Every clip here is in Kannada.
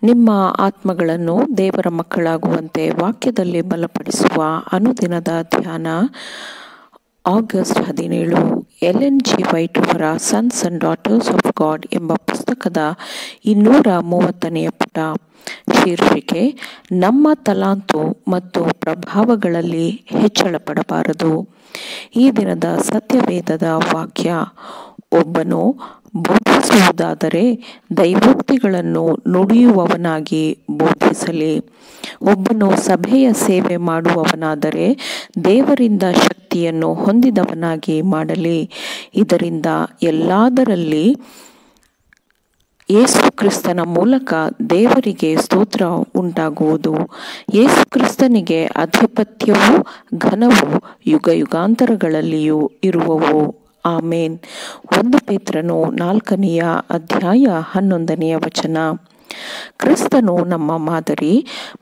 ನಿಮ್ಮ ಆತ್ಮಗಳನ್ನು ದೇವರ ಮಕ್ಕಳಾಗುವಂತೆ ವಾಕ್ಯದಲ್ಲಿ ಬಲಪಡಿಸುವ ಅನುದಿನದ ಧ್ಯಾನ. ಆಗಸ್ಟ್ 17. ಎಲೆನ್ ಜಿ ವೈಟ್ ಅವರ sons and daughters of god ಎಂಬ ಪುಸ್ತಕದ 230ನೇ ಪುಟ. ಶೀರ್ಷಿಕೆ: ನಮ್ಮ ತಲಾಂತು ಮತ್ತು ಪ್ರಭಾವಗಳಲ್ಲಿ ಹೆಚ್ಚಳ ಪಡಬಾರದು. ಈ ದಿನದ ಸತ್ಯವೇದದ ವಾಕ್ಯ: ಒಬ್ಬನು ಬೋಧಿಸುವುದಾದರೆ ದೈವೋಕ್ತಿಗಳನ್ನು ನುಡಿಯುವವನಾಗಿ ಬೋಧಿಸಲಿ. ಒಬ್ಬನು ಸಭೆಯ ಸೇವೆ ಮಾಡುವವನಾದರೆ ದೇವರಿಂದ ಶಕ್ತಿಯನ್ನು ಹೊಂದಿದವನಾಗಿ ಮಾಡಲಿ. ಇದರಿಂದ ಎಲ್ಲದರಲ್ಲಿ ಯೇಸು ಕ್ರಿಸ್ತನ ಮೂಲಕ ದೇವರಿಗೆ ಸ್ತೋತ್ರ ಉಂಟಾಗುವುದು. ಯೇಸು ಕ್ರಿಸ್ತನಿಗೆ ಅಧಿಪತ್ಯವೂ ಘನವೂ ಯುಗಯುಗಾಂತರಗಳಲ್ಲಿಯೂ ಇರುವವು. ಆಮೇನ್. 1 ಪೇತ್ರನು 4ನೇ ಅಧ್ಯಾಯ 11ನೇ ವಚನ. ಕ್ರಿಸ್ತನು ನಮ್ಮ ಮಾದರಿ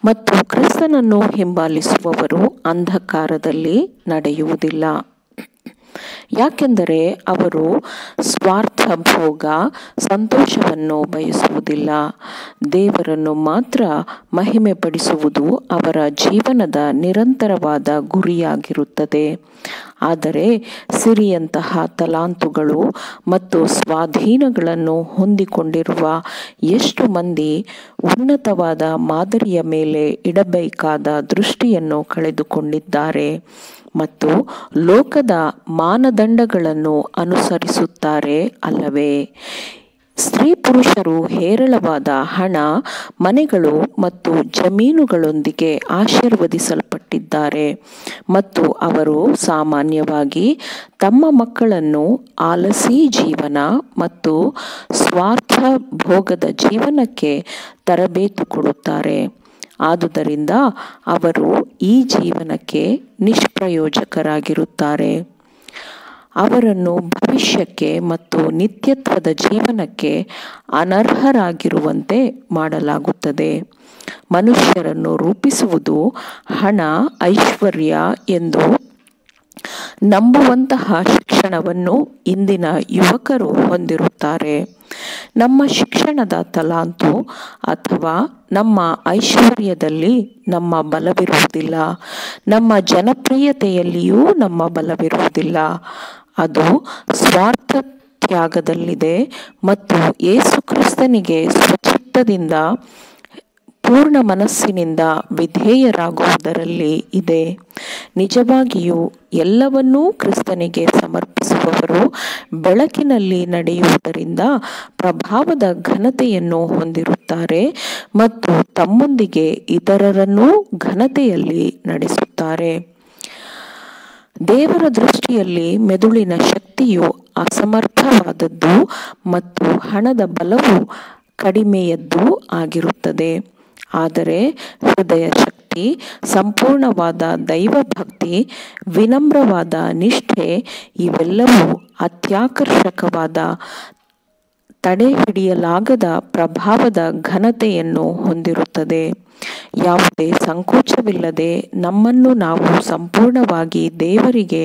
ಮತ್ತು ಕ್ರಿಸ್ತನನ್ನು ಹಿಂಬಾಲಿಸುವವರು ಅಂಧಕಾರದಲ್ಲಿ ನಡೆಯುವುದಿಲ್ಲ. ಯಾಕೆಂದರೆ ಅವರು ಸ್ವಾರ್ಥ, ಭೋಗ, ಸಂತೋಷವನ್ನು ಬಯಸುವುದಿಲ್ಲ. ದೇವರನ್ನು ಮಾತ್ರ ಮಹಿಮೆ ಪಡಿಸುವುದು ಅವರ ಜೀವನದ ನಿರಂತರವಾದ ಗುರಿಯಾಗಿರುತ್ತದೆ. ಆದರೆ ಸಿರಿಯಂತಹ ತಲಾಂತುಗಳು ಮತ್ತು ಸ್ವಾಧೀನಗಳನ್ನು ಹೊಂದಿಕೊಂಡಿರುವ ಎಷ್ಟು ಮಂದಿ ಉನ್ನತವಾದ ಮಾದರಿಯ ಮೇಲೆ ಇಡಬೇಕಾದ ದೃಷ್ಟಿಯನ್ನು ಕಳೆದುಕೊಂಡಿದ್ದಾರೆ ಮತ್ತು ಲೋಕದ ಮಾನದಂಡಗಳನ್ನು ಅನುಸರಿಸುತ್ತಾರೆ ಅಲ್ಲವೇ? ಸ್ತ್ರೀ ಪುರುಷರು ಹೇರಳವಾದ ಹಣ, ಮನೆಗಳು ಮತ್ತು ಜಮೀನುಗಳೊಂದಿಗೆ ಆಶೀರ್ವದಿಸಲ್ಪಟ್ಟಿದ್ದಾರೆ ಮತ್ತು ಅವರು ಸಾಮಾನ್ಯವಾಗಿ ತಮ್ಮ ಮಕ್ಕಳನ್ನು ಆಲಸಿ ಜೀವನ ಮತ್ತು ಸ್ವಾರ್ಥ ಭೋಗದ ಜೀವನಕ್ಕೆ ತರಬೇತು ಕೊಡುತ್ತಾರೆ. ಆದುದರಿಂದ ಅವರು ಈ ಜೀವನಕ್ಕೆ ನಿಷ್ಪ್ರಯೋಜಕರಾಗಿರುತ್ತಾರೆ. ಅವರನ್ನು ಭವಿಷ್ಯಕ್ಕೆ ಮತ್ತು ನಿತ್ಯತ್ವದ ಜೀವನಕ್ಕೆ ಅನರ್ಹರಾಗಿರುವಂತೆ ಮಾಡಲಾಗುತ್ತದೆ. ಮನುಷ್ಯರನ್ನು ರೂಪಿಸುವುದು ಹಣ, ಐಶ್ವರ್ಯ ಎಂದು ನಂಬುವಂತಹ ಶಿಕ್ಷಣವನ್ನು ಇಂದಿನ ಯುವಕರು ಹೊಂದಿರುತ್ತಾರೆ. ನಮ್ಮ ಶಿಕ್ಷಣದ ತಲಾಂತು ಅಥವಾ ನಮ್ಮ ಐಶ್ವರ್ಯದಲ್ಲಿ ನಮ್ಮ ಬಲವಿರುವುದಿಲ್ಲ. ನಮ್ಮ ಜನಪ್ರಿಯತೆಯಲ್ಲಿಯೂ ನಮ್ಮ ಬಲವಿರುವುದಿಲ್ಲ. ಅದು ಸ್ವಾರ್ಥ ತ್ಯಾಗದಲ್ಲಿದೆ ಮತ್ತು ಯೇಸು ಕ್ರಿಸ್ತನಿಗೆ ಸ್ವಚಿತ್ತದಿಂದ ಪೂರ್ಣ ಮನಸ್ಸಿನಿಂದ ವಿಧೇಯರಾಗುವುದರಲ್ಲಿ ಇದೆ. ನಿಜವಾಗಿಯೂ ಎಲ್ಲವನ್ನೂ ಕ್ರಿಸ್ತನಿಗೆ ಸಮರ್ಪಿಸುವವರು ಬೆಳಕಿನಲ್ಲಿ ನಡೆಯುವುದರಿಂದ ಪ್ರಭಾವದ ಘನತೆಯನ್ನು ಹೊಂದಿರುತ್ತಾರೆ ಮತ್ತು ತಮ್ಮೊಂದಿಗೆ ಇತರರನ್ನೂ ಘನತೆಯಲ್ಲಿ ನಡೆಸುತ್ತಾರೆ. ದೇವರ ದೃಷ್ಟಿಯಲ್ಲಿ ಮೆದುಳಿನ ಶಕ್ತಿಯು ಅಸಮರ್ಥವಾದದ್ದು ಮತ್ತು ಹಣದ ಬಲವು ಕಡಿಮೆಯದ್ದೂ ಆಗಿರುತ್ತದೆ. ಆದರೆ ಹೃದಯ ಶಕ್ತಿ, ಸಂಪೂರ್ಣವಾದ ದೈವಭಕ್ತಿ, ವಿನಮ್ರವಾದ ನಿಷ್ಠೆ ಇವೆಲ್ಲವೂ ಅತ್ಯಾಕರ್ಷಕವಾದ, ತಡೆಹಿಡಿಯಲಾಗದ ಪ್ರಭಾವದ ಘನತೆಯನ್ನು ಹೊಂದಿರುತ್ತದೆ. ಯಾವುದೇ ಸಂಕೋಚವಿಲ್ಲದೆ ನಮ್ಮನ್ನು ನಾವು ಸಂಪೂರ್ಣವಾಗಿ ದೇವರಿಗೆ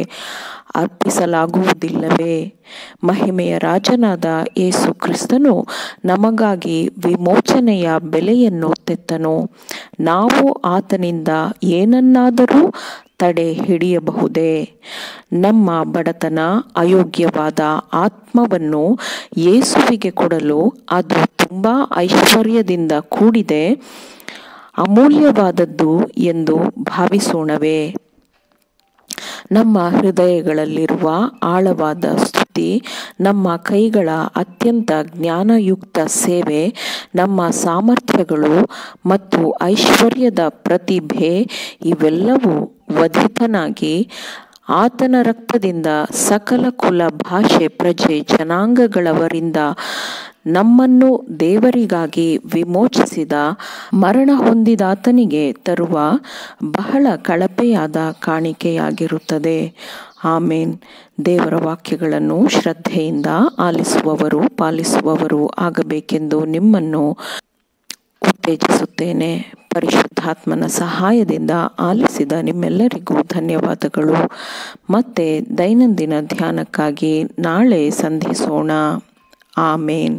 ಅರ್ಪಿಸಲಾಗುವುದಿಲ್ಲವೇ? ಮಹಿಮೆಯ ರಾಜನಾದ ಯೇಸು ಕ್ರಿಸ್ತನು ನಮಗಾಗಿ ವಿಮೋಚನೆಯ ಬೆಲೆಯನ್ನು ತೆತ್ತನು. ನಾವು ಆತನಿಂದ ಏನನ್ನಾದರೂ ತಡೆ ಹಿಡಿಯಬಹುದೇ? ನಮ್ಮ ಬಡತನ, ಅಯೋಗ್ಯವಾದ ಆತ್ಮವನ್ನು ಯೇಸುವಿಗೆ ಕೊಡಲು ಅದು ತುಂಬಾ ಐಶ್ವರ್ಯದಿಂದ ಕೂಡಿದೆ, ಅಮೂಲ್ಯವಾದದ್ದು ಎಂದು ಭಾವಿಸೋಣವೇ? ನಮ್ಮ ಹೃದಯಗಳಲ್ಲಿರುವ ಆಳವಾದ ಸ್ತುತಿ, ನಮ್ಮ ಕೈಗಳ ಅತ್ಯಂತ ಜ್ಞಾನಯುಕ್ತ ಸೇವೆ, ನಮ್ಮ ಸಾಮರ್ಥ್ಯಗಳು ಮತ್ತು ಐಶ್ವರ್ಯದ ಪ್ರತಿಭೆ ಇವೆಲ್ಲವೂ ವಧಿತನಾಗಿ ಆತನ ರಕ್ತದಿಂದ ಸಕಲ ಕುಲ, ಭಾಷೆ, ಪ್ರಜೆ, ಜನಾಂಗಗಳವರಿಂದ ನಮ್ಮನ್ನು ದೇವರಿಗಾಗಿ ವಿಮೋಚಿಸಿದ ಮರಣ ಹೊಂದಿದಾತನಿಗೆ ತರುವ ಬಹಳ ಕಳಪೆಯಾದ ಕಾಣಿಕೆಯಾಗಿರುತ್ತದೆ. ಆಮೇನ್. ದೇವರ ವಾಕ್ಯಗಳನ್ನು ಶ್ರದ್ಧೆಯಿಂದ ಆಲಿಸುವವರು, ಪಾಲಿಸುವವರು ಆಗಬೇಕೆಂದು ನಿಮ್ಮನ್ನು ಉತ್ತೇಜಿಸುತ್ತೇನೆ. ಪರಿಶುದ್ಧಾತ್ಮನ ಸಹಾಯದಿಂದ ಆಲಿಸಿದ ನಿಮ್ಮೆಲ್ಲರಿಗೂ ಧನ್ಯವಾದಗಳು. ಮತ್ತೆ ದೈನಂದಿನ ಧ್ಯಾನಕ್ಕಾಗಿ ನಾಳೆ ಸಂಧಿಸೋಣ. ಆಮೇನ್.